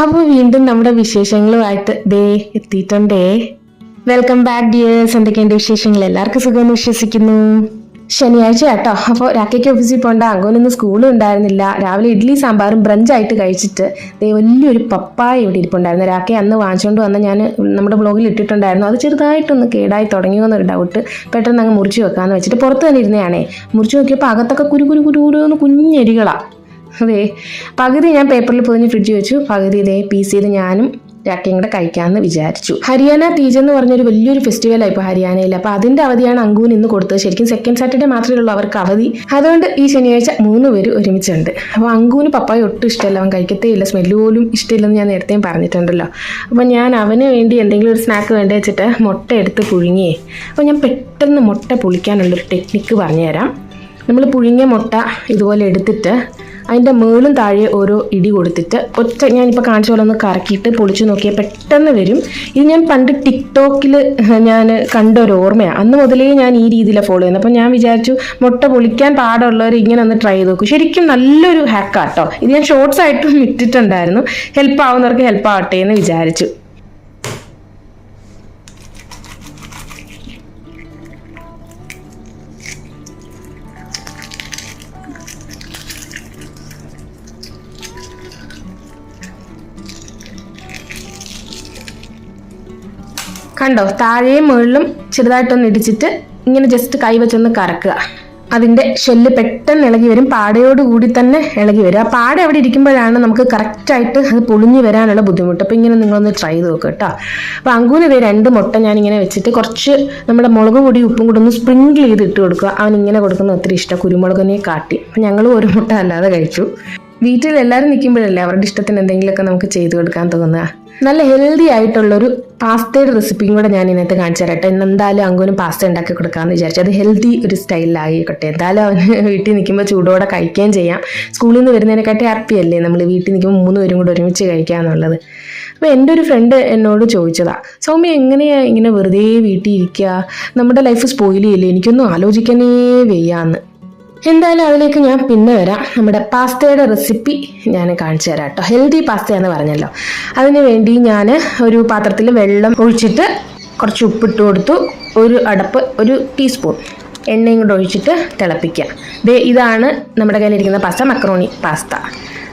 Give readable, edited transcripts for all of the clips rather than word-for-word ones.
അപ്പോൾ വീണ്ടും നമ്മുടെ വിശേഷങ്ങളുമായിട്ട് ദേ എത്തിയിട്ടുണ്ടേ. Welcome back dears. എന്തൊക്കെയുണ്ട് വിശേഷങ്ങൾ? എല്ലാവർക്കും സുഖമെന്ന് വിശ്വസിക്കുന്നു. ശനിയാഴ്ച കേട്ടോ. അപ്പോൾ രാക്കയ്ക്ക് ഓഫീസിൽ പോകണ്ട, അങ്ങോട്ടൊന്നും സ്കൂളും ഉണ്ടായിരുന്നില്ല. രാവിലെ ഇഡ്ഡലി സാമ്പാറും ബ്രഞ്ചായിട്ട് കഴിച്ചിട്ട് വലിയൊരു പപ്പായ ഇവിടെ ഇരിപ്പുണ്ടായിരുന്നു. രാക്കയെ അന്ന് വാങ്ങിച്ചുകൊണ്ട് വന്ന് ഞാൻ നമ്മുടെ ബ്ലോഗിൽ ഇട്ടിട്ടുണ്ടായിരുന്നു. അത് ചെറുതായിട്ടൊന്ന് കേടായി തുടങ്ങിയോന്നൊരു ഡൗട്ട്. പെട്ടെന്ന് അങ്ങ് മുറിച്ച് വെക്കാമെന്ന് വെച്ചിട്ട് പുറത്ത് തന്നെ ഇരുന്നതാണേ. മുറിച്ച് നോക്കിയപ്പോൾ അകത്തൊക്കെ കുരുന്ന് കുഞ്ഞരികളാണ്. അതെ, പകുതി ഞാൻ പേപ്പറിൽ പൊതിഞ്ഞ് ഫ്രിഡ്ജ് വെച്ചു, പകുതി ഇതേ പീസ് ചെയ്ത് ഞാനും രാക്കയും കൂടെ കഴിക്കാമെന്ന് വിചാരിച്ചു. ഹരിയാന തീജ് എന്ന് പറഞ്ഞൊരു വലിയൊരു ഫെസ്റ്റിവലാണ് ഇപ്പോൾ ഹരിയാനയിൽ. അപ്പോൾ അതിൻ്റെ അവധിയാണ് അങ്കുവിന് ഇന്ന് കൊടുത്തത്. ശരിക്കും സെക്കൻഡ് സാറ്റർഡേ മാത്രമേ ഉള്ളൂ അവർക്ക് അവധി. അതുകൊണ്ട് ഈ ശനിയാഴ്ച 3 പേര് ഒരുമിച്ചുണ്ട്. അപ്പോൾ അങ്കുവിന് പപ്പായ ഒട്ടും ഇഷ്ടമല്ല, അവൻ കഴിക്കത്തേ ഇല്ല, സ്മെല്ല് പോലും ഇഷ്ടമില്ലെന്ന് ഞാൻ നേരത്തെയും പറഞ്ഞിട്ടുണ്ടല്ലോ. അപ്പോൾ ഞാൻ അവന് വേണ്ടി എന്തെങ്കിലും ഒരു സ്നാക്ക് വേണ്ടി വെച്ചിട്ട് മുട്ട എടുത്ത് പുഴുങ്ങിയേ. അപ്പോൾ ഞാൻ പെട്ടെന്ന് മുട്ട പൊളിക്കാനുള്ളൊരു ടെക്നിക്ക് പറഞ്ഞുതരാം. നമ്മൾ പുഴുങ്ങിയ മുട്ട ഇതുപോലെ എടുത്തിട്ട് അതിൻ്റെ മേളും താഴെ ഓരോ ഇടി കൊടുത്തിട്ട് ഞാനിപ്പോൾ കാണിച്ച പോലെ ഒന്ന് കറക്കിയിട്ട് പൊളിച്ചു നോക്കിയാൽ പെട്ടെന്ന് വരും. ഇത് ഞാൻ പണ്ട് ടിക്ടോക്കിൽ ഞാൻ കണ്ട ഒരു ഓർമ്മയാണ്. അന്ന് മുതലേ ഞാൻ ഈ രീതിയിലാണ് ഫോളോ ചെയ്യുന്നത്. അപ്പോൾ ഞാൻ വിചാരിച്ചു മുട്ട പൊളിക്കാൻ പാടുള്ളവർ ഇങ്ങനെ ഒന്ന് ട്രൈ ചെയ്ത് നോക്കും. ശരിക്കും നല്ലൊരു ഹാക്കാട്ടോ. ഇത് ഞാൻ ഷോർട്സ് ആയിട്ടും ഇട്ടിട്ടുണ്ടായിരുന്നു. ഹെൽപ്പ് ആവുന്നവർക്ക് ഹെൽപ്പ് ആവട്ടെ എന്ന് വിചാരിച്ചു. കണ്ടോ, താഴെയും മുകളിലും ചെറുതായിട്ടൊന്ന് ഇടിച്ചിട്ട് ഇങ്ങനെ ജസ്റ്റ് കൈ വെച്ചൊന്ന് കറക്കുക. അതിൻ്റെ ഷെല്ല് പെട്ടെന്ന് ഇളകി വരും, പാടയോടുകൂടി തന്നെ ഇളകി വരും. ആ പാട അവിടെ ഇരിക്കുമ്പോഴാണ് നമുക്ക് കറക്റ്റായിട്ട് അത് പൊളിഞ്ഞു വരാനുള്ള ബുദ്ധിമുട്ട്. അപ്പോൾ ഇങ്ങനെ നിങ്ങളൊന്ന് ട്രൈ ചെയ്ത് നോക്കുക കേട്ടോ. അപ്പോൾ അങ്കൂന് ഇതേ 2 മുട്ട ഞാനിങ്ങനെ വെച്ചിട്ട് കുറച്ച് നമ്മുടെ മുളക് പൊടി ഉപ്പും കൂടെ ഒന്ന് സ്പ്രിങ്കിൾ ചെയ്ത് ഇട്ട് കൊടുക്കുക. അവൻ ഇങ്ങനെ കൊടുക്കുന്നത് ഒത്തിരി ഇഷ്ടം, കുരുമുളകിനെ കാട്ടി. അപ്പം ഞങ്ങൾ ഒരു മുട്ട അല്ലാതെ കഴിച്ചു. വീട്ടിൽ എല്ലാവരും നിൽക്കുമ്പോഴല്ലേ അവരുടെ ഇഷ്ടത്തിന് എന്തെങ്കിലുമൊക്കെ നമുക്ക് ചെയ്തു കൊടുക്കാൻ തോന്നുക. നല്ല ഹെൽത്തി ആയിട്ടുള്ളൊരു പാസ്തയുടെ റെസിപ്പിയും കൂടെ ഞാൻ ഇതിനകത്ത് കാണിച്ചു തരട്ടെ. എന്തായാലും അങ്കുവിനും പാസ്ത ഉണ്ടാക്കി കൊടുക്കാമെന്ന് വിചാരിച്ചു. അത് ഹെൽത്തി ഒരു സ്റ്റൈലിലായിക്കോട്ടെ. എന്തായാലും അവന് വീട്ടിൽ നിൽക്കുമ്പോൾ ചൂടോടെ കഴിക്കുകയും ചെയ്യാം. സ്കൂളിൽ നിന്ന് വരുന്നതിനെക്കാട്ടി ഹാപ്പിയല്ലേ നമ്മൾ വീട്ടിൽ നിൽക്കുമ്പോൾ 3 പേരും കൂടെ ഒരുമിച്ച് കഴിക്കുക എന്നുള്ളത്. അപ്പോൾ എൻ്റെ ഒരു ഫ്രണ്ട് എന്നോട് ചോദിച്ചതാണ്, സൗമ്യ എങ്ങനെയാണ് ഇങ്ങനെ വെറുതെ വീട്ടിൽ ഇരിക്കുക, നമ്മുടെ ലൈഫ് സ്പോയിൽ ചെയ്യില്ലേ, എനിക്കൊന്നും ആലോചിക്കാനേ വയ്യാന്ന്. എന്തായാലും അതിലേക്ക് ഞാൻ പിന്നെ വരാം. നമ്മുടെ പാസ്തയുടെ റെസിപ്പി ഞാൻ കാണിച്ചു തരാം കേട്ടോ. ഹെൽത്തി പാസ്ത എന്ന് പറഞ്ഞല്ലോ. അതിന് വേണ്ടി ഞാൻ ഒരു പാത്രത്തിൽ വെള്ളം ഒഴിച്ചിട്ട് കുറച്ച് ഉപ്പിട്ട് കൊടുത്തു. ഒരു ടീസ്പൂൺ എണ്ണയും കൂടെ ഒഴിച്ചിട്ട് തിളപ്പിക്കുക. ഇതാണ് നമ്മുടെ കയ്യിലിരിക്കുന്ന പാസ്ത, മക്രോണി പാസ്ത.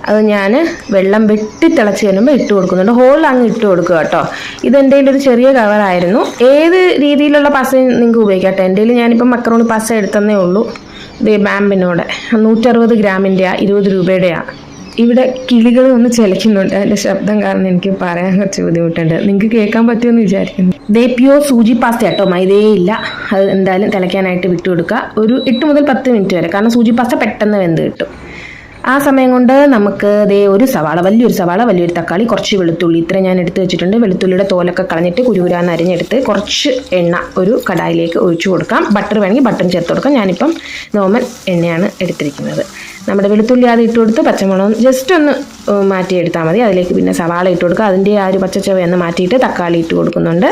അത് ഞാൻ വെള്ളം വെട്ടി തിളച്ച് കഴിയുമ്പോൾ ഇട്ട് കൊടുക്കുന്നുണ്ട്. ഹോളിൽ അങ്ങ് ഇട്ട് കൊടുക്കുക കേട്ടോ. ഇതെൻ്റെ ഒരു ചെറിയ കവറായിരുന്നു. ഏത് രീതിയിലുള്ള പാസ്ത നിങ്ങൾക്ക് ഉപയോഗിക്കാം കേട്ടോ. എൻ്റെ ഞാനിപ്പോൾ മക്രോണി പാസ്ത എടുത്തതേ ഉള്ളൂ. ബാമ്പിനോടെ 160 ഗ്രാമിൻ്റെയാണ്, 20 രൂപയുടെയാണ്. ഇവിടെ കിളികൾ ഒന്ന് ചിലയ്ക്കുന്നുണ്ട്. അതിൻ്റെ ശബ്ദം കാരണം എനിക്ക് പറയാൻ കുറച്ച് ബുദ്ധിമുട്ടുണ്ട്. നിങ്ങൾക്ക് കേൾക്കാൻ പറ്റുമെന്ന് വിചാരിക്കുന്നു. പ്യൂർ സൂചി പാസ്ത കേട്ടോ, മൈദയേ ഇല്ല. അത് എന്തായാലും തിളയ്ക്കാനായിട്ട് വിട്ടു കൊടുക്കുക. ഒരു 8 മുതൽ 10 മിനിറ്റ് വരെ, കാരണം സൂചി പാസ്ത പെട്ടെന്ന് വെന്ത് കിട്ടും. ആ സമയം കൊണ്ട് നമുക്ക് ഒരു സവാള, വലിയൊരു തക്കാളി, കുറച്ച് വെളുത്തുള്ളി, ഇത്ര ഞാൻ എടുത്ത് വെച്ചിട്ടുണ്ട്. വെളുത്തുള്ളിയുടെ തോലൊക്കെ കളഞ്ഞിട്ട് കുരുകുരാന്ന് അരിഞ്ഞെടുത്ത് കുറച്ച് എണ്ണ ഒരു കടായിലേക്ക് ഒഴിച്ചു കൊടുക്കാം. ബട്ടർ വേണമെങ്കിൽ ബട്ടർ ചേർത്ത് കൊടുക്കാം. ഞാനിപ്പം നോർമൽ എണ്ണയാണ് എടുത്തിരിക്കുന്നത്. നമ്മുടെ വെളുത്തുള്ളി ആദ്യം ഇട്ട് കൊടുത്ത് പച്ചമുളക് ജസ്റ്റ് ഒന്ന് മാറ്റിയെടുത്താൽ മതി. അതിലേക്ക് പിന്നെ സവാള ഇട്ട് കൊടുക്കുക. അതിൻ്റെ ആ ഒരു പച്ചച്ചവയൊന്ന് മാറ്റിയിട്ട് തക്കാളി ഇട്ട് കൊടുക്കുന്നുണ്ട്.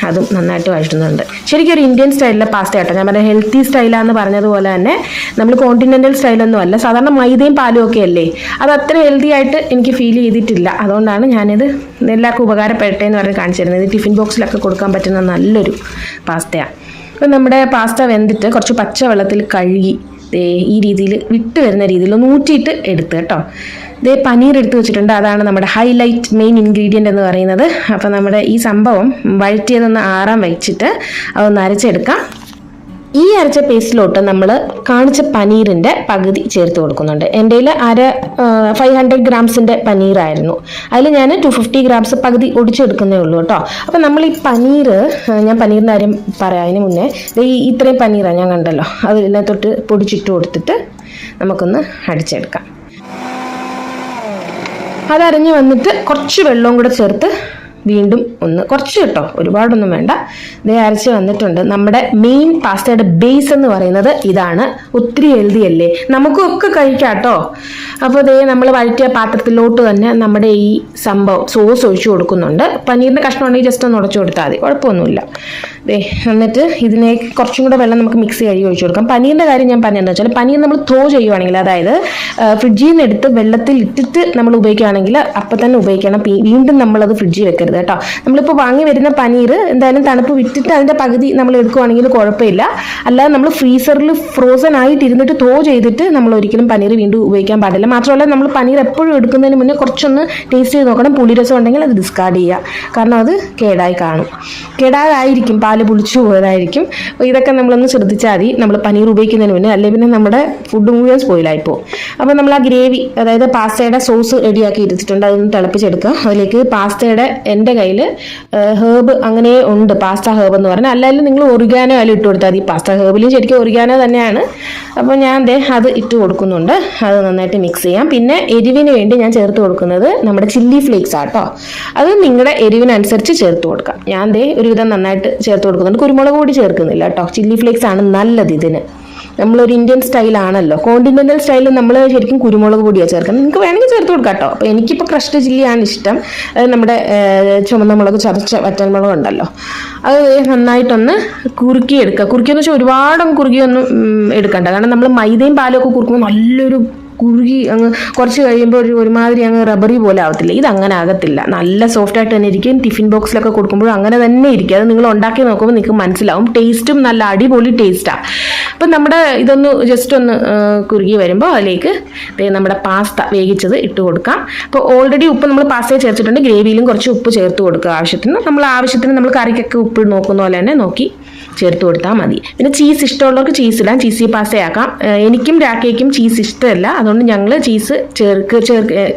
അതും നന്നായിട്ട് വഴറ്റുന്നുണ്ട്. ശരിക്കും ഒരു ഇന്ത്യൻ സ്റ്റൈലിലെ പാസ്ത കേട്ടോ. ഞാൻ പറഞ്ഞ ഹെൽത്തി സ്റ്റൈലാന്ന് പറഞ്ഞതുപോലെ തന്നെ നമ്മൾ കോണ്ടിനെൻ്റൽ സ്റ്റൈലൊന്നും അല്ല. സാധാരണ മൈദയും പാലും ഒക്കെ അല്ലേ, അത് അത്ര ഹെൽത്തി ആയിട്ട് എനിക്ക് ഫീൽ ചെയ്തിട്ടില്ല. അതുകൊണ്ടാണ് ഞാനിത് എല്ലാവർക്കും ഉപകാരപ്പെട്ടെ എന്ന് പറഞ്ഞ് കാണിച്ചു തരുന്നത്. ഇത് ടിഫിൻ ബോക്സിലൊക്കെ കൊടുക്കാൻ പറ്റുന്ന നല്ലൊരു പാസ്തയാണ്. അപ്പം നമ്മുടെ പാസ്ത വെന്തിട്ട് കുറച്ച് പച്ച വെള്ളത്തിൽ കഴുകി ഈ രീതിയിൽ വിട്ട് വരുന്ന രീതിയിൽ ഒന്ന് ഊറ്റിയിട്ട് എടുത്ത് കേട്ടോ. പനീർ എടുത്ത് വെച്ചിട്ടുണ്ട്. അതാണ് നമ്മുടെ ഹൈലൈറ്റ് മെയിൻ ഇൻഗ്രീഡിയൻ്റ് എന്ന് പറയുന്നത്. അപ്പോൾ നമ്മുടെ ഈ സംഭവം വഴറ്റിയതൊന്ന് ആറാൻ വെച്ചിട്ട് അതൊന്ന് അരച്ചെടുക്കാം. ഈ അരച്ച പേസ്റ്റിലോട്ട് നമ്മൾ കാണിച്ച പനീറിൻ്റെ പകുതി ചേർത്ത് കൊടുക്കുന്നുണ്ട്. എൻ്റെ കയ്യിൽ 500 ഗ്രാംസിൻ്റെ പനീറായിരുന്നു. അതിൽ ഞാൻ 250 ഗ്രാംസ് പകുതി ഒടിച്ചെടുക്കുന്നേ ഉള്ളൂ കേട്ടോ. അപ്പോൾ നമ്മൾ ഈ ഞാൻ പനീറിൻ്റെ കാര്യം പറയാം. അതിന് മുന്നേ ഇത്രയും പനീറാണ് ഞാൻ കണ്ടല്ലോ, അതിനകത്തോട്ട് പൊടിച്ചിട്ട് കൊടുത്തിട്ട് നമുക്കൊന്ന് അടിച്ചെടുക്കാം. അതരിഞ്ഞ് വന്നിട്ട് കുറച്ച് വെള്ളവും കൂടെ ചേർത്ത് വീണ്ടും ഒന്ന് കുറച്ച് കേട്ടോ, ഒരുപാടൊന്നും വേണ്ട. ദേ അരച്ച് വന്നിട്ടുണ്ട്. നമ്മുടെ മെയിൻ പാസ്തയുടെ ബേസ് എന്ന് പറയുന്നത് ഇതാണ്. ഒത്തിരി ഹെൽത്തി അല്ലേ, നമുക്കൊക്കെ കഴിക്കാം കേട്ടോ. അപ്പോൾ ദേ നമ്മൾ വഴറ്റിയ പാത്രത്തിലോട്ട് തന്നെ നമ്മുടെ ഈ സംഭവം സോസ് ഒഴിച്ചു കൊടുക്കുന്നുണ്ട്. പനീറിൻ്റെ കഷ്ണം ഉണ്ടെങ്കിൽ ജസ്റ്റ് ഒന്ന് ഉടച്ചു കൊടുത്താൽ മതി, കുഴപ്പമൊന്നുമില്ല. ദേ എന്നിട്ട് ഇതിലേക്ക് കുറച്ചും കൂടെ വെള്ളം നമുക്ക് മിക്സ് കഴുകി ഒഴിച്ചു കൊടുക്കാം. പനീറിൻ്റെ കാര്യം ഞാൻ പറഞ്ഞതെന്ന് വെച്ചാൽ പനീർ നമ്മൾ ത്രോ ചെയ്യുവാണെങ്കിൽ, അതായത് ഫ്രിഡ്ജിൽ നിന്ന് എടുത്ത് വെള്ളത്തിൽ ഇട്ടിട്ട് നമ്മൾ ഉപയോഗിക്കുകയാണെങ്കിൽ അപ്പം തന്നെ ഉപയോഗിക്കണം. വീണ്ടും നമ്മളത് ഫ്രിഡ്ജിൽ വെക്കരുത് കേട്ടോ. നമ്മളിപ്പോൾ വാങ്ങി വരുന്ന പനീർ എന്തായാലും തണുപ്പ് വിട്ടിട്ട് അതിൻ്റെ പകുതി നമ്മൾ എടുക്കുവാണെങ്കിൽ കുഴപ്പമില്ല. അല്ലാതെ നമ്മൾ ഫ്രീസറിൽ ഫ്രോസൺ ആയിട്ട് ഇരുന്നിട്ട് ത്രോ ചെയ്തിട്ട് നമ്മൾ ഒരിക്കലും പനീർ വീണ്ടും ഉപയോഗിക്കാൻ പാടില്ല. മാത്രമല്ല നമ്മൾ പനീർ എപ്പോഴും എടുക്കുന്നതിന് മുന്നേ കുറച്ചൊന്ന് ടേസ്റ്റ് ചെയ്ത് നോക്കണം. പുളിരസം ഉണ്ടെങ്കിൽ അത് ഡിസ്കാർഡ് ചെയ്യുക, കാരണം അത് കേടായി കാണും, കേടായിരിക്കും, പാല് പുളിച്ചു പോയതായിരിക്കും. ഇതൊക്കെ നമ്മളൊന്ന് ശ്രദ്ധിച്ചാൽ മതി നമ്മൾ പനീർ ഉപയോഗിക്കുന്നതിന് മുന്നേ, അല്ലെങ്കിൽ പിന്നെ നമ്മുടെ ഫുഡ് മുഴുവൻ സ്പോയിലായി പോകും. അപ്പോൾ നമ്മൾ ആ ഗ്രേവി, അതായത് പാസ്തയുടെ സോസ് റെഡിയാക്കി എടുത്തിട്ടുണ്ട്, അതൊന്ന് തിളപ്പിച്ചെടുക്കുക. അതിലേക്ക് പാസ്തയുടെ എൻ്റെ കയ്യിൽ ഹേർബ് അങ്ങനെ ഉണ്ട്, പാസ്ത ഹേർബ് എന്ന് പറഞ്ഞാൽ, അല്ലെങ്കിൽ നിങ്ങൾ ഒറിഗാനോ അതിൽ ഇട്ട് കൊടുത്താൽ മതി. പാസ്ത ഹേർബിലും ശരിക്കും ഒറിഗാനോ തന്നെയാണ്. അപ്പോൾ ഞാൻ അത് ഇട്ട് കൊടുക്കുന്നുണ്ട്. അത് നന്നായിട്ട് മിക്സ് ചെയ്യാം. പിന്നെ എരിവിന് വേണ്ടി ഞാൻ ചേർത്ത് കൊടുക്കുന്നത് നമ്മുടെ ചില്ലി ഫ്ലേക്സ് ആട്ടോ. അത് നിങ്ങളുടെ എരിവിനനുസരിച്ച് ചേർത്ത് കൊടുക്കാം. ഞാൻ ഒരുവിധം നന്നായിട്ട് ചേർത്ത് കൊടുക്കുന്നുണ്ട്. കുരുമുളക് പൊടി ചേർക്കുന്നില്ല കേട്ടോ, ചില്ലി ഫ്ലേക്സ് ആണ് നല്ലത് ഇതിന്. നമ്മളൊരു ഇന്ത്യൻ സ്റ്റൈലാണല്ലോ, കോണ്ടിനെൻ്റൽ സ്റ്റൈലിൽ നമ്മൾ ശരിക്കും കുരുമുളക് പൊടിയാണ് ചേർക്കുന്നത്. നിങ്ങൾക്ക് വേണമെങ്കിൽ ചേർത്ത് കൊടുക്കാം കേട്ടോ. അപ്പോൾ എനിക്കിപ്പോൾ ക്രഷ്ഡ് ചില്ലിയാണ് ഇഷ്ടം. നമ്മുടെ ചുമന്ന മുളക്, ചതച്ച വറ്റൽമുളക് ഉണ്ടല്ലോ, അത് നന്നായിട്ടൊന്ന് കുറുക്കിയെടുക്കുക. കുറുക്കിയെന്ന് വെച്ചാൽ ഒരുപാടൊന്നും കുറുകിയൊന്നും എടുക്കണ്ട, കാരണം നമ്മൾ മൈദയും പാലും ഒക്കെ കുറുക്കുമ്പോൾ നല്ലൊരു കുറുകി അങ്ങ് കുറച്ച് കഴിയുമ്പോൾ ഒരുമാതിരി അങ്ങ് റബ്ബറി പോലെ ആവത്തില്ല. ഇതങ്ങനെ ആകത്തില്ല, നല്ല സോഫ്റ്റായിട്ട് തന്നെ ഇരിക്കും. ടിഫിൻ ബോക്സിലൊക്കെ കൊടുക്കുമ്പോഴും അങ്ങനെ തന്നെ ഇരിക്കും. അത് നിങ്ങൾ ഉണ്ടാക്കി നോക്കുമ്പോൾ നിങ്ങൾക്ക് മനസ്സിലാവും. ടേസ്റ്റും നല്ല അടിപൊളി ടേസ്റ്റാണ്. അപ്പം നമ്മുടെ ഇതൊന്ന് ജസ്റ്റ് ഒന്ന് കുറുകി വരുമ്പോൾ അതിലേക്ക് നമ്മുടെ പാസ്ത വേവിച്ചത് ഇട്ട് കൊടുക്കാം. അപ്പോൾ ഓൾറെഡി ഉപ്പ് നമ്മൾ പാസ്തയിൽ ചേർത്തിട്ടുണ്ട്. ഗ്രേവിയിലും കുറച്ച് ഉപ്പ് ചേർത്ത് കൊടുക്കുക ആവശ്യത്തിന്. നമ്മൾ കറിക്കൊക്കെ ഉപ്പ് നോക്കുന്ന പോലെ തന്നെ നോക്കി ചേർത്ത് കൊടുത്താൽ മതി. പിന്നെ ചീസ് ഇഷ്ടമുള്ളവർക്ക് ചീസ് ഇടാം, ചീസി പാസ്തയാക്കാം. എനിക്കും രാക്കേക്കും ചീസ് ഇഷ്ടമല്ല, അതുകൊണ്ട് ഞങ്ങൾ ചീസ്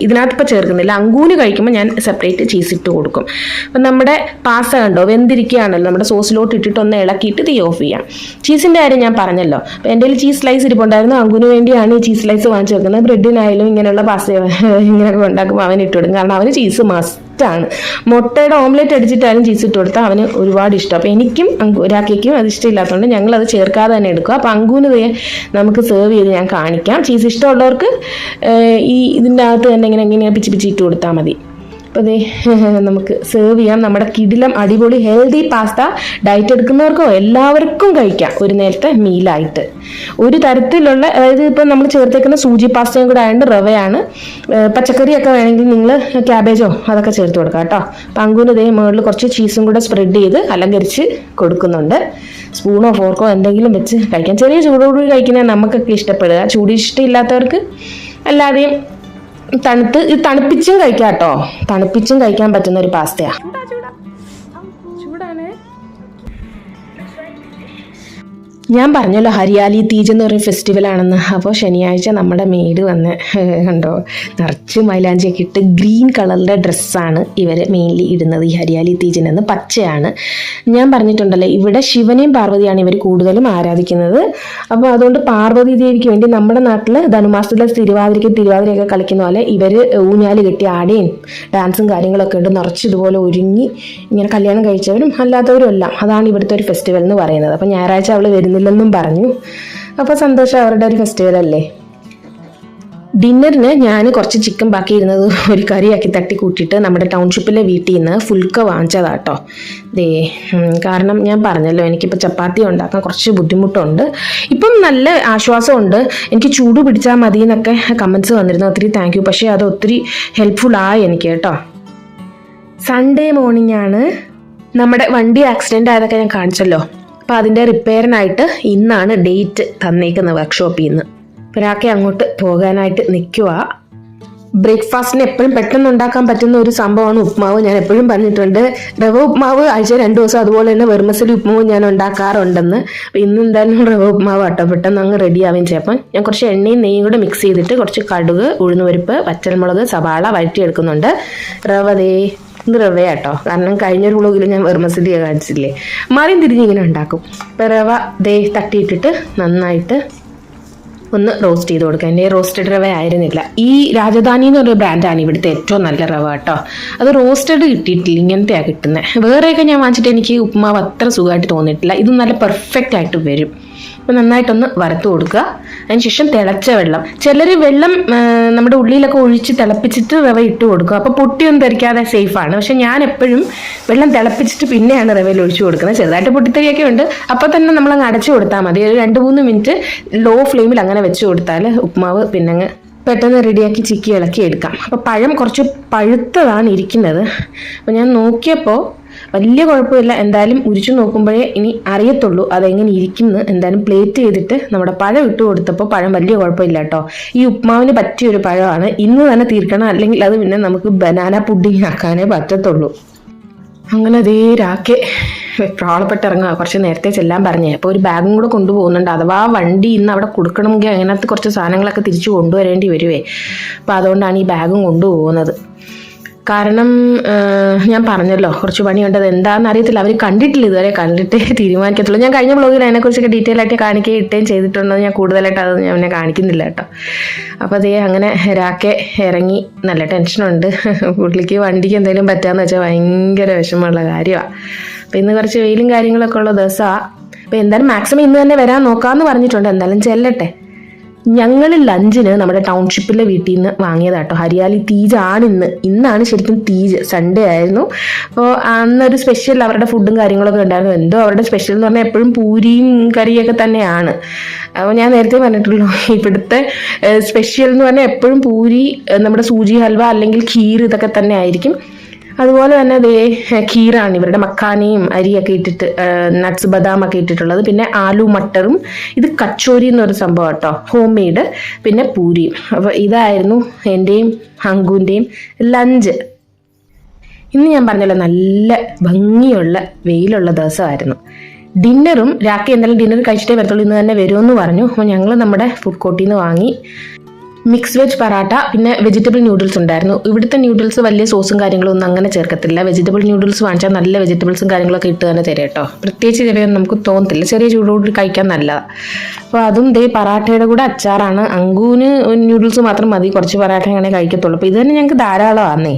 ഇതിനകത്ത് ഇപ്പോൾ ചേർക്കുന്നില്ല. അങ്കൂന് കഴിക്കുമ്പോൾ ഞാൻ സെപ്പറേറ്റ് ചീസ് ഇട്ട് കൊടുക്കും. അപ്പം നമ്മുടെ പാസ്ത കണ്ടോ വെന്തിരിക്കുകയാണല്ലോ, നമ്മുടെ സോസിലോട്ട് ഇട്ടിട്ട് ഒന്ന് ഇളക്കിയിട്ട് തീ ഓഫ് ചെയ്യാം. ചീസിൻ്റെ കാര്യം ഞാൻ പറഞ്ഞല്ലോ. അപ്പോൾ എൻ്റെ ചീസ് സ്ലൈസ് ഇരിപ്പുണ്ടായിരുന്നു, അങ്കുന് വേണ്ടിയാണ് ഈ ചീസ് സ്ലൈസ് വാങ്ങിച്ചു വെക്കുന്നത്. ബ്രെഡിനായാലും ഇങ്ങനെയുള്ള പാസ്ത ഇങ്ങനെയൊക്കെ ഉണ്ടാക്കുമ്പോൾ അവൻ ഇട്ട് കൊടുക്കും, കാരണം അവന് ചീസ് മസ്റ്റാണ്. മുട്ടയുടെ ഓംലെറ്റ് അടിച്ചിട്ടാലും ചീസ് ഇട്ട് കൊടുത്താൽ അവന് ഒരുപാട് ഇഷ്ടം. അപ്പോൾ എനിക്കും രാക്കേക്കും അത് ഇഷ്ടമില്ലാത്തതുകൊണ്ട് ഞങ്ങളത് ചേർക്കാതെ തന്നെ എടുക്കുക. അപ്പോൾ അങ്കൂന് നമുക്ക് സെർവ് ചെയ്ത് ഞാൻ കാണിക്കാം. ചീസ് ഇഷ്ടമുള്ളവർക്ക് ഇതിൻ്റെ അകത്ത് തന്നെ ഇങ്ങനെ പിച്ചി ഇട്ട് കൊടുത്താൽ മതി. അപ്പോൾ നമുക്ക് സെർവ് ചെയ്യാം. നമ്മുടെ കിടിലം അടിപൊളി ഹെൽത്തി പാസ്ത ഡയറ്റ് എടുക്കുന്നവർക്കോ എല്ലാവർക്കും കഴിക്കാം, ഒരു നേരത്തെ മീലായിട്ട്. ഒരു തരത്തിലുള്ള, അതായത് ഇപ്പോൾ നമ്മൾ ചേർത്തേക്കുന്ന സൂചി പാസ്തയും കൂടെ ആയതുകൊണ്ട് റവയാണ്. പച്ചക്കറിയൊക്കെ വേണമെങ്കിൽ നിങ്ങൾ ക്യാബേജോ അതൊക്കെ ചേർത്ത് കൊടുക്കാം കേട്ടോ. പങ്കുന് മുകളിൽ കുറച്ച് ചീസും കൂടെ സ്പ്രെഡ് ചെയ്ത് അലങ്കരിച്ച് കൊടുക്കുന്നുണ്ട്. സ്പൂണോ ഫോർക്കോ എന്തെങ്കിലും വെച്ച് കഴിക്കാം. ചെറിയ ചൂടോടുകൂടി കഴിക്കുന്നത് നമുക്കൊക്കെ ഇഷ്ടപ്പെടുക. ചൂട് ഇഷ്ടമില്ലാത്തവർക്ക് അല്ലാതെയും തണുപ്പിച്ചും കഴിക്കാം കേട്ടോ. തണുപ്പിച്ചും കഴിക്കാൻ പറ്റുന്ന ഒരു പാസ്തയാ. ഞാൻ പറഞ്ഞല്ലോ ഹരിയാലി തീജ് എന്ന് പറയുന്ന ഫെസ്റ്റിവലാണെന്ന്. അപ്പോൾ ശനിയാഴ്ച നമ്മുടെ മെയ്ഡ് വന്ന് കണ്ടോ, നിറച്ച് മൈലാഞ്ചിയൊക്കെ ഇട്ട് ഗ്രീൻ കളറിൻ്റെ ഡ്രസ്സാണ് ഇവർ മെയിൻലി ഇടുന്നത് ഈ ഹരിയാലി തീജിനെന്ന്. പച്ചയാണ്. ഞാൻ പറഞ്ഞിട്ടുണ്ടല്ലോ, ഇവിടെ ശിവനെയും പാർവതിയാണ് ഇവർ കൂടുതലും ആരാധിക്കുന്നത്. അപ്പോൾ അതുകൊണ്ട് പാർവതി ദേവിക്ക് വേണ്ടി നമ്മുടെ നാട്ടിൽ ധനുമാസത്തിലെ തിരുവാതിരയൊക്കെ കളിക്കുന്ന പോലെ ഇവർ ഊഞ്ഞാല് കെട്ടി ആടയും ഡാൻസും കാര്യങ്ങളൊക്കെ ഉണ്ട്. നിറച്ച് ഇതുപോലെ ഒരുങ്ങി ഇങ്ങനെ കല്യാണം കഴിച്ചവരും അല്ലാത്തവരും എല്ലാം. അതാണ് ഇവിടുത്തെ ഒരു ഫെസ്റ്റിവൽ എന്ന് പറയുന്നത്. അപ്പോൾ ഞായറാഴ്ച അവൾ വരുന്നില്ലെന്നും പറഞ്ഞു. അപ്പോൾ സന്തോഷം, അവരുടെ ഒരു ഫെസ്റ്റിവൽ അല്ലേ. ഡിന്നറിന് ഞാൻ കുറച്ച് ചിക്കൻ ബാക്കിയിരുന്നത് ഒരു കറിയാക്കി തട്ടി കൂട്ടിയിട്ട് നമ്മുടെ ടൗൺഷിപ്പിലെ വീട്ടിൽ നിന്ന് ഫുൽക്ക വാങ്ങിച്ചതാട്ടോ. കാരണം ഞാൻ പറഞ്ഞല്ലോ, എനിക്കിപ്പോൾ ചപ്പാത്തി ഉണ്ടാക്കാൻ കുറച്ച് ബുദ്ധിമുട്ടുണ്ട്. ഇപ്പം നല്ല ആശ്വാസമുണ്ട്. എനിക്ക് ചൂട് പിടിച്ചാൽ മതി എന്നൊക്കെ കമൻസ് വന്നിരുന്നു. ഒത്തിരി താങ്ക് യു. പക്ഷേ അത് ഒത്തിരി ഹെൽപ്ഫുള്ളായി എനിക്ക് കേട്ടോ. സൺഡേ മോർണിംഗ് ആണ്. നമ്മുടെ വണ്ടി ആക്സിഡൻ്റ് ആയതൊക്കെ ഞാൻ കാണിച്ചല്ലോ. അപ്പോൾ അതിൻ്റെ റിപ്പയറിനായിട്ട് ഇന്നാണ് ഡേറ്റ് തന്നേക്കുന്നത് വർക്ക്ഷോപ്പിൽ നിന്ന്. ഒരാൾക്ക് അങ്ങോട്ട് പോകാനായിട്ട് നിൽക്കുക. ബ്രേക്ക്ഫാസ്റ്റിന് എപ്പോഴും പെട്ടെന്ന് ഉണ്ടാക്കാൻ പറ്റുന്ന ഒരു സംഭവമാണ് ഉപ്മാവ്. ഞാൻ എപ്പോഴും പറഞ്ഞിട്ടുണ്ട്, റവ ഉപ്മാവ് ആഴ്ച 2 ദിവസം, അതുപോലെ തന്നെ വെർമസലി ഉപ്മാവ് ഞാൻ ഉണ്ടാക്കാറുണ്ടെന്ന്. അപ്പോൾ ഇന്ന് എന്തായാലും റവ ഉപ്മാവ് ആട്ടോ, പെട്ടെന്ന് അങ്ങ് റെഡി ആവുകയും ചെയ്യും. അപ്പം ഞാൻ കുറച്ച് എണ്ണയും നെയ്യും കൂടെ മിക്സ് ചെയ്തിട്ട് കുറച്ച് കടുക്, ഉഴുന്നുപരിപ്പ്, പച്ചമുളക്, സവാള വഴറ്റിയെടുക്കുന്നുണ്ട്. ഇത് റവയാട്ടോ, കാരണം കഴിഞ്ഞൊരു വ്ളോഗിൽ ഞാൻ വെർമസലി കാണിച്ചില്ലേ, മറിയും തിരിഞ്ഞ് ഇങ്ങനെ ഉണ്ടാക്കും. അപ്പോൾ റവ തട്ടിയിട്ടിട്ട് നന്നായിട്ട് ഒന്ന് റോസ്റ്റ് ചെയ്ത് കൊടുക്കുക. എൻ്റെ റോസ്റ്റഡ് റവ ആയിരുന്നില്ല. ഈ രാജധാനി എന്ന് പറയുന്ന ബ്രാൻഡാണ് ഇവിടുത്തെ ഏറ്റവും നല്ല റവ കേട്ടോ. അത് റോസ്റ്റഡ് കിട്ടിയിട്ടില്ല, ഇങ്ങനത്തെയാണ് കിട്ടുന്നത്. വേറെയൊക്കെ ഞാൻ വാങ്ങിച്ചിട്ട് എനിക്ക് ഉപ്പുമാവ് അത്ര സുഖമായിട്ട് തോന്നിയിട്ടില്ല. ഇത് നല്ല പെർഫെക്റ്റ് ആയിട്ട് വരും. അപ്പോൾ നന്നായിട്ടൊന്ന് വറുത്ത് കൊടുക്കുക. അതിനുശേഷം തിളച്ച വെള്ളം, ചിലർ വെള്ളം നമ്മുടെ ഉള്ളിലൊക്കെ ഒഴിച്ച് തിളപ്പിച്ചിട്ട് റവ ഇട്ട് കൊടുക്കും, അപ്പോൾ പൊട്ടിയൊന്നും തെറിക്കാതെ സേഫാണ്. പക്ഷെ ഞാൻ എപ്പോഴും വെള്ളം തിളപ്പിച്ചിട്ട് പിന്നെയാണ് റവയിൽ ഒഴിച്ചു കൊടുക്കുന്നത്. ചെറുതായിട്ട് പൊട്ടിത്തെറിയൊക്കെ ഉണ്ട്, അപ്പോൾ തന്നെ നമ്മളങ്ങ് അടച്ചു കൊടുത്താൽ മതി. ഒരു 2-3 മിനിറ്റ് ലോ ഫ്ലെയിമിൽ അങ്ങനെ വെച്ച് കൊടുത്താൽ ഉപ്പുമാവ് പിന്നെ അങ്ങ് പെട്ടെന്ന് റെഡിയാക്കി ചിക്കി ഇളക്കി എടുക്കാം. അപ്പോൾ പഴം കുറച്ച് പഴുത്തതാണ് ഇരിക്കുന്നത്. അപ്പോൾ ഞാൻ നോക്കിയപ്പോൾ വലിയ കുഴപ്പമില്ല. എന്തായാലും ഉരിച്ചു നോക്കുമ്പോഴേ ഇനി അറിയത്തുള്ളൂ അതെങ്ങനെ ഇരിക്കുന്നു. എന്തായാലും പ്ലേറ്റ് ചെയ്തിട്ട് നമ്മുടെ പഴം ഇട്ട് കൊടുത്തപ്പോൾ പഴം വലിയ കുഴപ്പമില്ല കേട്ടോ. ഈ ഉപ്മാവിന് പറ്റിയൊരു പഴമാണ്. ഇന്ന് തന്നെ തീർക്കണം, അല്ലെങ്കിൽ അത് പിന്നെ നമുക്ക് ബനാന പുഡിങ് ആക്കാനേ പറ്റത്തുള്ളൂ. അങ്ങനെ അതേ രാക്കെ പ്രാളപ്പെട്ടിറങ്ങുക. കുറച്ച് നേരത്തെ ചെല്ലാൻ പറഞ്ഞേ. അപ്പോൾ ഒരു ബാഗും കൂടെ കൊണ്ടുപോകുന്നുണ്ട്. അഥവാ വണ്ടി ഇന്ന് അവിടെ കൊടുക്കണമെങ്കിൽ അതിനകത്ത് കുറച്ച് സാധനങ്ങളൊക്കെ തിരിച്ചു കൊണ്ടുവരേണ്ടി വരുവേ. അപ്പോൾ അതുകൊണ്ടാണ് ഈ ബാഗും കൊണ്ടുപോകുന്നത്. കാരണം ഞാൻ പറഞ്ഞല്ലോ കുറച്ച് പണിയുണ്ട്. അത് എന്താണെന്ന് അറിയത്തില്ല, അവർ കണ്ടിട്ടില്ല ഇതുവരെ, കണ്ടിട്ടേ തീരുമാനിക്കത്തുള്ളൂ. ഞാൻ കഴിഞ്ഞ ബ്ലോഗിൽ അതിനെക്കുറിച്ചൊക്കെ ഡീറ്റെയിൽ ആയിട്ട് കാണിക്കുകയും ഇട്ടേയും ചെയ്തിട്ടുണ്ടോ. ഞാൻ കൂടുതലായിട്ട് അത് ഞാൻ കാണിക്കുന്നില്ല കേട്ടോ. അപ്പോൾ അതേ അങ്ങനെ രാക്കെ ഇറങ്ങി. നല്ല ടെൻഷനുണ്ട്. പുള്ളിക്ക് വണ്ടിക്ക് എന്തെങ്കിലും പറ്റാമെന്ന് വെച്ചാൽ ഭയങ്കര വിഷമമുള്ള കാര്യമാണ്. അപ്പോൾ ഇന്ന് കുറച്ച് വെയിലും കാര്യങ്ങളൊക്കെ ഉള്ള ദിവസമാണ്. അപ്പോൾ എന്തായാലും മാക്സിമം ഇന്ന് തന്നെ വരാൻ നോക്കാമെന്ന് പറഞ്ഞിട്ടുണ്ട്. എന്തായാലും ചെല്ലട്ടെ. ഞങ്ങൾ ലഞ്ചിന് നമ്മുടെ ടൗൺഷിപ്പിലെ വീട്ടിൽ നിന്ന് വാങ്ങിയതാട്ടോ. ഹരിയാലി തീജാണ് ഇന്നാണ് ശരിക്കും തീജ്, സൺഡേ ആയിരുന്നു. അപ്പോൾ അന്നൊരു സ്പെഷ്യൽ അവരുടെ ഫുഡും കാര്യങ്ങളൊക്കെ ഉണ്ടായിരുന്നു. എന്തോ അവരുടെ സ്പെഷ്യൽ എന്ന് പറഞ്ഞാൽ എപ്പോഴും പൂരിയും കറിയൊക്കെ തന്നെയാണ്. അപ്പോൾ ഞാൻ നേരത്തെ പറഞ്ഞിട്ടുള്ളൂ, ഇവിടുത്തെ സ്പെഷ്യൽ എന്ന് പറഞ്ഞാൽ എപ്പോഴും പൂരി, നമ്മുടെ സൂചി ഹൽവ അല്ലെങ്കിൽ ഖീർ, ഇതൊക്കെ തന്നെ ആയിരിക്കും. അതുപോലെ തന്നെ ദേ ഖീറാണ് ഇവരുടെ, മക്കാനയും അരിയൊക്കെ ഇട്ടിട്ട് നട്ട്സ് ബദാമൊക്കെ ഇട്ടിട്ടുള്ളത്. പിന്നെ ആലു മട്ടറും, ഇത് കച്ചോരി എന്നൊരു സംഭവം കേട്ടോ, ഹോം മെയ്ഡ്. പിന്നെ പൂരിയും. അപ്പോൾ ഇതായിരുന്നു എൻ്റെയും ഹങ്കുവിൻ്റെയും ലഞ്ച്. ഇന്ന് ഞാൻ പറഞ്ഞല്ലോ നല്ല ഭംഗിയുള്ള വെയിലുള്ള ദിവസമായിരുന്നു. ഡിന്നറും രാത്രി എന്തായാലും ഡിന്നർ കഴിച്ചിട്ടേ വരത്തുള്ളൂ, ഇന്ന് തന്നെ വരുമെന്ന് പറഞ്ഞു. അപ്പോൾ ഞങ്ങൾ നമ്മുടെ ഫുഡ് കോർട്ടിൽ നിന്ന് വാങ്ങി മിക്സ് വെജ് പറാട്ട, പിന്നെ വെജിറ്റബിൾ ന്യൂഡിൽസ് ഉണ്ടായിരുന്നു. ഇവിടുത്തെ ന്യൂഡിൽസ് വലിയ സോസും കാര്യങ്ങളും ഒന്നും അങ്ങനെ ചേർക്കത്തില്ല. വെജിറ്റബിൾ ന്യൂഡിൽസ് വാങ്ങിച്ചാൽ നല്ല വെജിറ്റബിൾസും കാര്യങ്ങളൊക്കെ ഇട്ട് തന്നെ തരും കേട്ടോ. പ്രത്യേകിച്ച് ചെറിയൊന്നും നമുക്ക് തോന്നത്തില്ല, ചെറിയ ചൂടോട് കഴിക്കാൻ നല്ലതാണ്. അപ്പോൾ അതും ദേ പറാട്ടയുടെ കൂടെ അച്ചാറാണ്. അങ്കുവിന് ന്യൂഡിൽസ് മാത്രം മതി, കുറച്ച് പറാട്ട അങ്ങനെ കഴിക്കത്തുള്ളൂ. അപ്പോൾ ഇത് തന്നെ ഞങ്ങൾക്ക് ധാരാളമാണേ.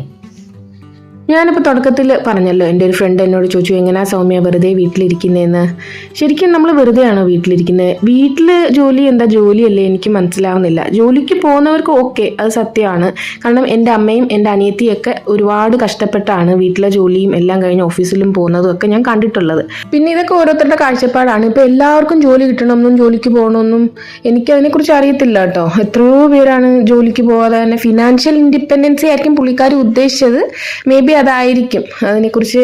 ഞാനിപ്പോൾ തുടക്കത്തിൽ പറഞ്ഞല്ലോ, എൻ്റെ ഒരു ഫ്രണ്ട് എന്നോട് ചോദിച്ചു എങ്ങനെയാ സൗമ്യ വെറുതെ വീട്ടിലിരിക്കുന്നതെന്ന്. ശരിക്കും നമ്മൾ വെറുതെയാണോ വീട്ടിലിരിക്കുന്നത്? വീട്ടിൽ ജോലി എന്താ ജോലിയല്ലേ, എനിക്ക് മനസ്സിലാവുന്നില്ല. ജോലിക്ക് പോകുന്നവർക്ക് ഓക്കെ, അത് സത്യമാണ്. കാരണം എൻ്റെ അമ്മയും എൻ്റെ അനിയത്തിയൊക്കെ ഒരുപാട് കഷ്ടപ്പെട്ടാണ് വീട്ടിലെ ജോലിയും എല്ലാം കഴിഞ്ഞ് ഓഫീസിലും പോകുന്നതും ഒക്കെ ഞാൻ കണ്ടിട്ടുള്ളത്. പിന്നെ ഇതൊക്കെ ഓരോരുത്തരുടെ കാഴ്ചപ്പാടാണ്. ഇപ്പോൾ എല്ലാവർക്കും ജോലി കിട്ടണമെന്നും ജോലിക്ക് പോകണമെന്നും എനിക്കതിനെക്കുറിച്ച് അറിയത്തില്ല കേട്ടോ. എത്രയോ പേരാണ് ജോലിക്ക് പോകാതെ തന്നെ, ഫിനാൻഷ്യൽ ഇൻഡിപെൻഡൻസി ആയിരിക്കും പുള്ളിക്കാർ ഉദ്ദേശിച്ചത്. മേ ബി അതായിരിക്കും. അതിനെക്കുറിച്ച്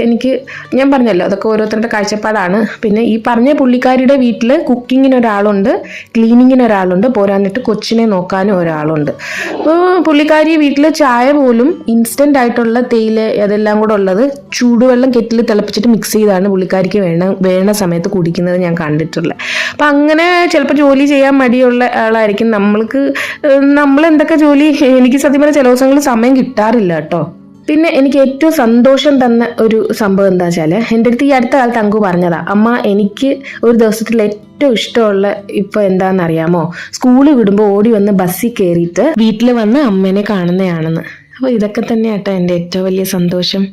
ഞാൻ പറഞ്ഞല്ലോ, അതൊക്കെ ഓരോരുത്തരുടെ കാഴ്ചപ്പാടാണ്. പിന്നെ ഈ പറഞ്ഞ പുള്ളിക്കാരിയുടെ വീട്ടിൽ കുക്കിങ്ങിന് ഒരാളുണ്ട്, ക്ലീനിങ്ങിന് ഒരാളുണ്ട്, പോരാന്നിട്ട് കൊച്ചിനെ നോക്കാനും ഒരാളുണ്ട്. അപ്പോൾ പുള്ളിക്കാരി വീട്ടിൽ ചായ പോലും ഇൻസ്റ്റൻ്റ് ആയിട്ടുള്ള തേയില അതെല്ലാം കൂടെ ഉള്ളത് ചൂടുവെള്ളം കെറ്റിൽ തിളപ്പിച്ചിട്ട് മിക്സ് ചെയ്താണ് പുള്ളിക്കാരിക്ക് വേണ സമയത്ത് കുടിക്കുന്നത് ഞാൻ കണ്ടിട്ടുള്ളത്. അപ്പം അങ്ങനെ ചിലപ്പോൾ ജോലി ചെയ്യാൻ മടിയുള്ള ആളായിരിക്കും. നമ്മൾ എന്തൊക്കെ ജോലി, എനിക്ക് സത്യം പറഞ്ഞാൽ ചില ദിവസങ്ങളിൽ സമയം കിട്ടാറില്ല കേട്ടോ. പിന്നെ എനിക്ക് ഏറ്റവും സന്തോഷം തന്ന ഒരു സംഭവം എന്താ വെച്ചാൽ, എൻ്റെ അടുത്ത് ഈ അടുത്ത കാലത്ത് അങ്കു പറഞ്ഞതാ, അമ്മ എനിക്ക് ഒരു ദിവസത്തിൽ ഏറ്റവും ഇഷ്ടമുള്ള ഇപ്പോൾ എന്താണെന്നറിയാമോ, സ്കൂളിൽ വിടുമ്പോൾ ഓടി വന്ന് ബസ്സിൽ കയറിയിട്ട് വീട്ടിൽ വന്ന് അമ്മേനെ കാണുന്നതാണെന്ന്. അപ്പോൾ ഇതൊക്കെ തന്നെയാട്ടോ എൻ്റെ ഏറ്റവും വലിയ സന്തോഷം.